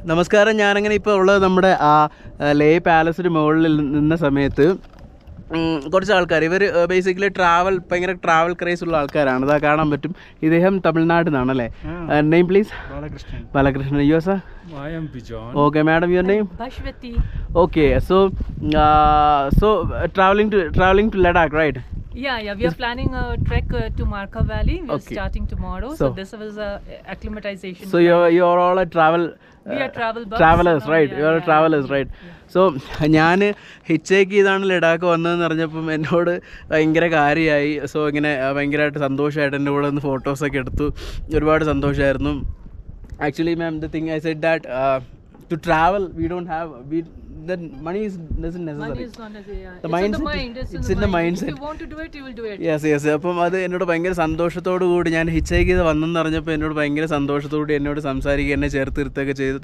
നമസ്കാരം. ഞാനങ്ങനെ ഇപ്പോൾ ഉള്ളത് നമ്മുടെ ആ ലേ പാലസിന് മുകളിൽ നിന്ന സമയത്ത് കുറച്ച് ആൾക്കാർ ഇവർ ബേസിക്കലി ഭയങ്കര ട്രാവൽ ക്രേസ് ഉള്ള ആൾക്കാരാണ്. ഇതാ കാണാൻ പറ്റും. ഇദ്ദേഹം തമിഴ്നാട്ടിൽ നിന്നാണല്ലേ? Name please? ബാലകൃഷ്ണൻ. യു എസ്? Okay, madam, your name? Bashwati. Okay, so traveling to Ladakh, right? Yeah, we are planning a trek to Marka Valley. We are starting tomorrow. So this was a acclimatization. So you are all a we are travelers, right? You are travelers, right? So ഞാൻ ഹിച്ചേക്ക് ചെയ്താണ് ലഡാക്ക് വന്നതെന്ന് പറഞ്ഞപ്പം എന്നോട് ഭയങ്കര കാര്യമായി. So ഇങ്ങനെ ഭയങ്കരമായിട്ട് സന്തോഷമായിട്ട് എൻ്റെ കൂടെ ഒന്ന് ഫോട്ടോസൊക്കെ എടുത്തു. ഒരുപാട് സന്തോഷമായിരുന്നു. Actually ma'am, the thing I said that to travel we don't have the money isn't necessary. Money is not necessary. The mind, it's in the mindset. If you want to do it, you will do it. Yes. അപ്പം അത് എന്നോട് ഭയങ്കര സന്തോഷത്തോടു കൂടി ഞാൻ hitch hike ചെയ്ത് വന്നെന്ന് പറഞ്ഞപ്പോൾ എന്നോട് ഭയങ്കര സന്തോഷത്തോടുകൂടി എന്നോട് സംസാരിക്കുക, എന്നെ ചേർത്ത് നിർത്തുകയൊക്കെ ചെയ്തു.